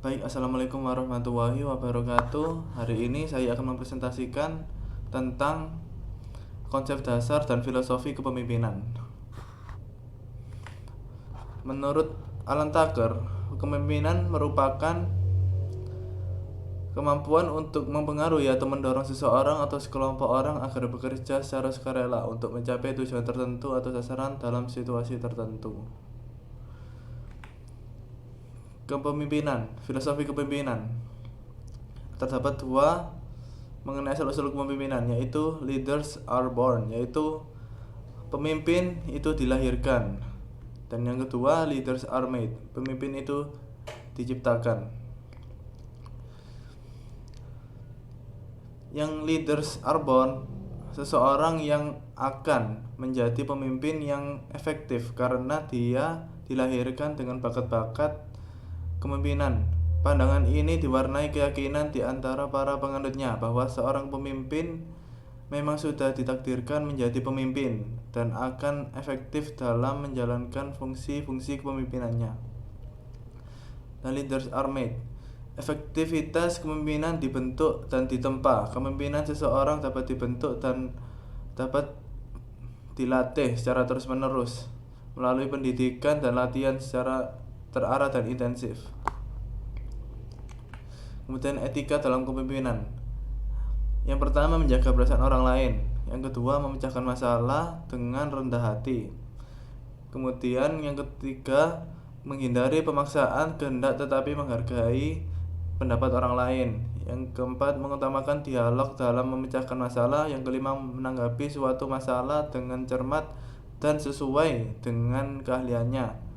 Baik, Assalamualaikum warahmatullahi wabarakatuh. Hari ini saya akan mempresentasikan tentang konsep dasar dan filosofi kepemimpinan. Menurut Alan Tucker, kepemimpinan merupakan kemampuan untuk mempengaruhi atau mendorong seseorang atau sekelompok orang agar bekerja secara sukarela untuk mencapai tujuan tertentu atau sasaran dalam situasi tertentu. Kepemimpinan, filosofi kepemimpinan. Terdapat dua mengenai asal-usul kepemimpinan, yaitu leaders are born, yaitu pemimpin itu dilahirkan, dan yang kedua leaders are made, pemimpin itu diciptakan. Yang leaders are born, seseorang yang akan menjadi pemimpin yang efektif karena dia dilahirkan dengan bakat-bakat kepemimpinan. Pandangan ini diwarnai keyakinan di antara para penganutnya bahwa seorang pemimpin memang sudah ditakdirkan menjadi pemimpin dan akan efektif dalam menjalankan fungsi-fungsi kepemimpinannya. Dan leaders are made. Efektivitas kepemimpinan dibentuk dan ditempa. Kepemimpinan seseorang dapat dibentuk dan dapat dilatih secara terus-menerus melalui pendidikan dan latihan secara terarah dan intensif. Kemudian etika dalam kepemimpinan. Yang pertama, menjaga perasaan orang lain. Yang kedua, memecahkan masalah dengan rendah hati. Kemudian yang ketiga, menghindari pemaksaan kehendak tetapi menghargai pendapat orang lain. Yang keempat, mengutamakan dialog dalam memecahkan masalah. Yang kelima, menanggapi suatu masalah dengan cermat dan sesuai dengan keahliannya,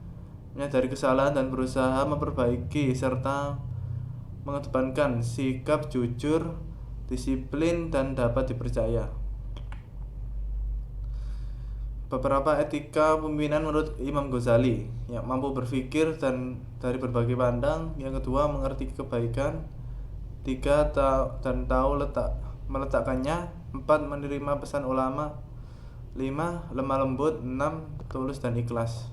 menyadari kesalahan dan berusaha memperbaiki, serta mengedepankan sikap jujur, disiplin, dan dapat dipercaya. Beberapa etika pemimpinan menurut Imam Ghazali, yang mampu berpikir dan dari berbagai pandang. Yang kedua, mengerti kebaikan. Tiga, dan tahu meletakkannya. Empat, menerima pesan ulama. Lima, lemah lembut. Enam, tulus dan ikhlas.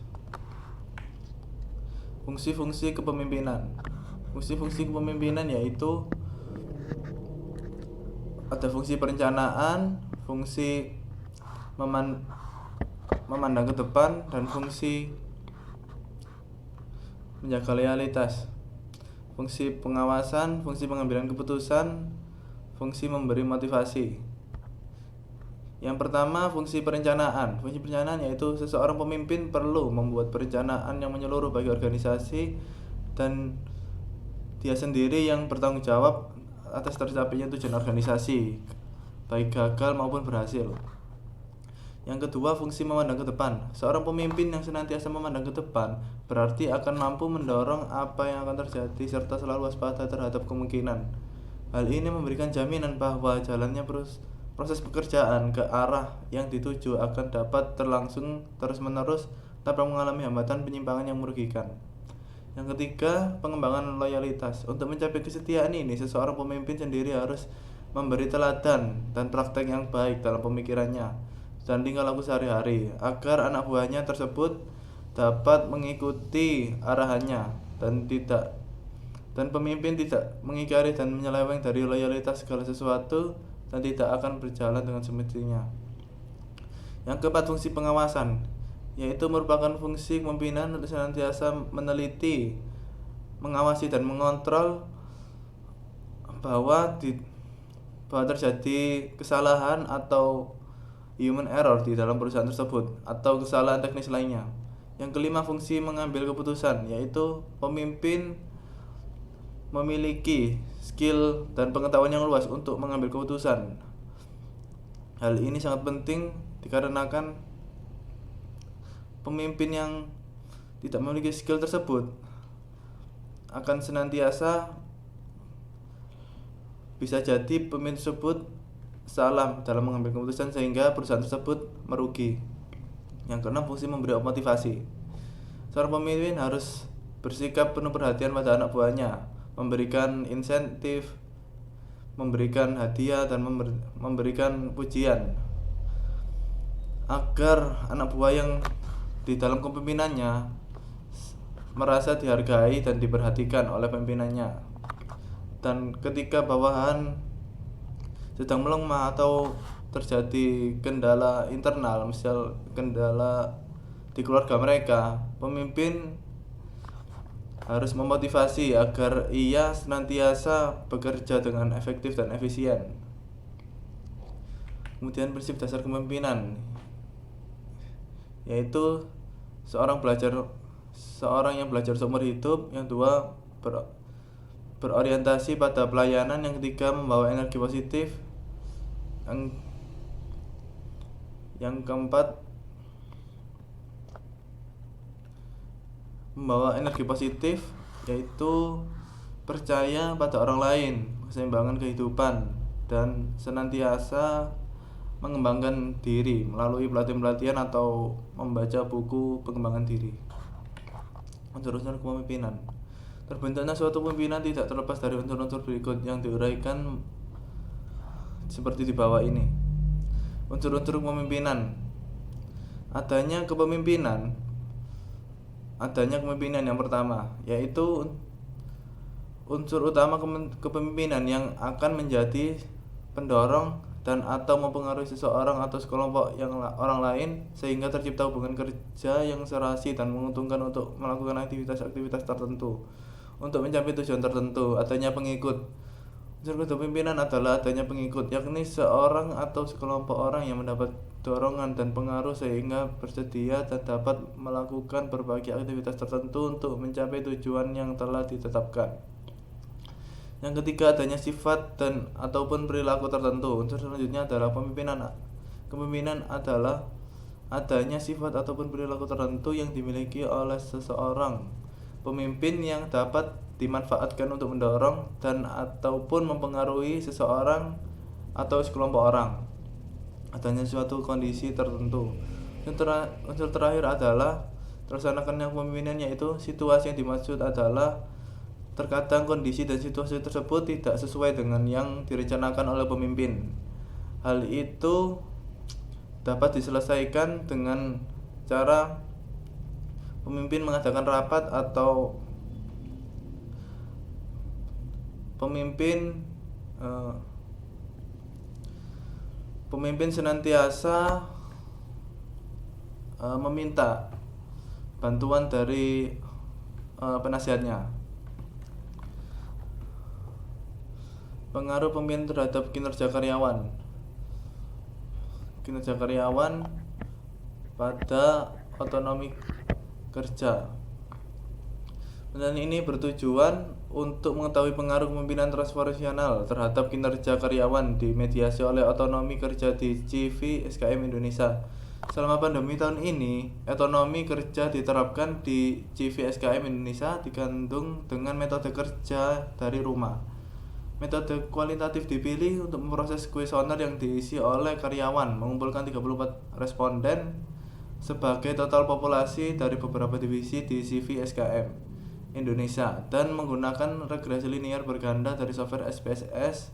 Fungsi-fungsi kepemimpinan. Fungsi-fungsi kepemimpinan yaitu ada fungsi perencanaan, fungsi memandang ke depan, dan fungsi menjaga loyalitas. Fungsi pengawasan, fungsi pengambilan keputusan, fungsi memberi motivasi. Yang pertama, fungsi perencanaan. Fungsi perencanaan yaitu seseorang pemimpin perlu membuat perencanaan yang menyeluruh bagi organisasi dan dia sendiri yang bertanggung jawab atas tercapainya tujuan organisasi, baik gagal maupun berhasil. Yang kedua, fungsi memandang ke depan. Seorang pemimpin yang senantiasa memandang ke depan berarti akan mampu mendorong apa yang akan terjadi serta selalu waspada terhadap kemungkinan. Hal ini memberikan jaminan bahwa jalannya proses pekerjaan ke arah yang dituju akan dapat terlangsung terus-menerus tanpa mengalami hambatan penyimpangan yang merugikan. Yang ketiga, pengembangan loyalitas. Untuk mencapai kesetiaan ini, seseorang pemimpin sendiri harus memberi teladan dan praktek yang baik dalam pemikirannya dan tingkah laku sehari-hari agar anak buahnya tersebut dapat mengikuti arahannya dan pemimpin tidak mengingkari dan menyeleweng dari loyalitas segala sesuatu dan tidak akan berjalan dengan semestinya. Yang keempat, fungsi pengawasan, yaitu merupakan fungsi kepemimpinan untuk senantiasa meneliti, mengawasi dan mengontrol bahwa terjadi kesalahan atau human error di dalam perusahaan tersebut atau kesalahan teknis lainnya. Yang kelima, fungsi mengambil keputusan, yaitu pemimpin memiliki skill dan pengetahuan yang luas untuk mengambil keputusan. Hal ini sangat penting dikarenakan pemimpin yang tidak memiliki skill tersebut akan senantiasa bisa jadi pemimpin tersebut salah dalam mengambil keputusan sehingga perusahaan tersebut merugi. Yang keenam, fungsi memberi motivasi. Seorang pemimpin harus bersikap penuh perhatian pada anak buahnya, memberikan insentif, memberikan hadiah, dan memberikan pujian agar anak buah yang di dalam kepemimpinannya merasa dihargai dan diperhatikan oleh pimpinannya. Dan ketika bawahan sedang melemah atau terjadi kendala internal, misal kendala di keluarga mereka, pemimpin harus memotivasi agar ia senantiasa bekerja dengan efektif dan efisien. Kemudian prinsip dasar kepemimpinan, yaitu seorang yang belajar seumur hidup, yang kedua berorientasi pada pelayanan, yang ketiga membawa energi positif, yang keempat membawa energi positif, yaitu percaya pada orang lain, keseimbangan kehidupan, dan senantiasa mengembangkan diri melalui pelatihan-pelatihan atau membaca buku pengembangan diri. Unsur-unsur kepemimpinan. Terbentuknya suatu pimpinan tidak terlepas dari unsur-unsur berikut yang diuraikan seperti di bawah ini. Unsur-unsur kepemimpinan. Adanya kepemimpinan yang pertama, yaitu unsur utama kepemimpinan yang akan menjadi pendorong dan atau mempengaruhi seseorang atau sekelompok orang lain sehingga tercipta hubungan kerja yang serasi dan menguntungkan untuk melakukan aktivitas-aktivitas tertentu untuk mencapai tujuan tertentu. Adanya pengikut. Unsur kepemimpinan adalah adanya pengikut, yakni seorang atau sekelompok orang yang mendapat dorongan dan pengaruh sehingga bersedia dan dapat melakukan berbagai aktivitas tertentu untuk mencapai tujuan yang telah ditetapkan. Yang ketiga, adanya sifat dan ataupun perilaku tertentu. Unsur selanjutnya adalah kepemimpinan adalah adanya sifat ataupun perilaku tertentu yang dimiliki oleh seseorang pemimpin yang dapat dimanfaatkan untuk mendorong dan ataupun mempengaruhi seseorang atau sekelompok orang. Adanya suatu kondisi tertentu. Unsur terakhir adalah terlaksanakannya kepemimpinan, yaitu situasi yang dimaksud adalah terkadang kondisi dan situasi tersebut tidak sesuai dengan yang direncanakan oleh pemimpin. Hal itu dapat diselesaikan dengan cara pemimpin mengadakan rapat atau pemimpin senantiasa meminta bantuan dari penasihatnya. Pengaruh pemimpin terhadap kinerja karyawan pada otonomi kerja. Dan ini bertujuan untuk mengetahui pengaruh kepemimpinan transformasional terhadap kinerja karyawan dimediasi oleh otonomi kerja di CV SKM Indonesia. Selama pandemi tahun ini, otonomi kerja diterapkan di CV SKM Indonesia digandung dengan metode kerja dari rumah. Metode kualitatif dipilih untuk memproses kuesioner yang diisi oleh karyawan, mengumpulkan 34 responden sebagai total populasi dari beberapa divisi di CV SKM Indonesia, dan menggunakan regresi linear berganda dari software SPSS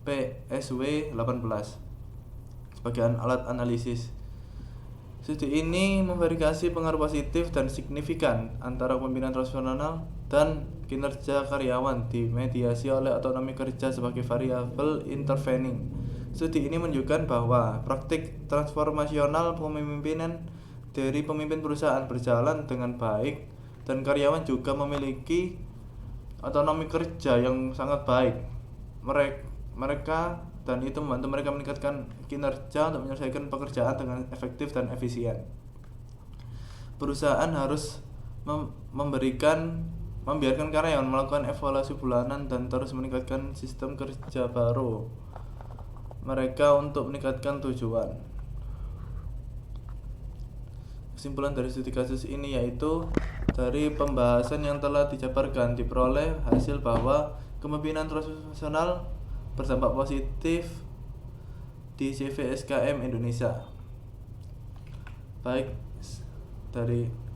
PSW 18 sebagai alat analisis. Studi ini memverifikasi pengaruh positif dan signifikan antara kepemimpinan transformasional dan kinerja karyawan dimediasi oleh otonomi kerja sebagai variabel intervening. Studi ini menunjukkan bahwa praktik transformasional kepemimpinan dari pemimpin perusahaan berjalan dengan baik dan karyawan juga memiliki otonomi kerja yang sangat baik. Mereka dan itu membantu mereka meningkatkan kinerja untuk menyelesaikan pekerjaan dengan efektif dan efisien. Perusahaan harus membiarkan karyawan melakukan evaluasi bulanan dan terus meningkatkan sistem kerja baru mereka untuk meningkatkan tujuan. Kesimpulan dari studi kasus ini yaitu dari pembahasan yang telah dijabarkan diperoleh hasil bahwa kepemimpinan transformasional berdampak positif di CV SKM Indonesia. Baik,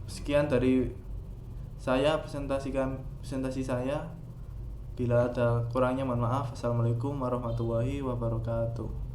sekian dari saya presentasi saya. Bila ada kurangnya mohon maaf. Assalamualaikum warahmatullahi wabarakatuh.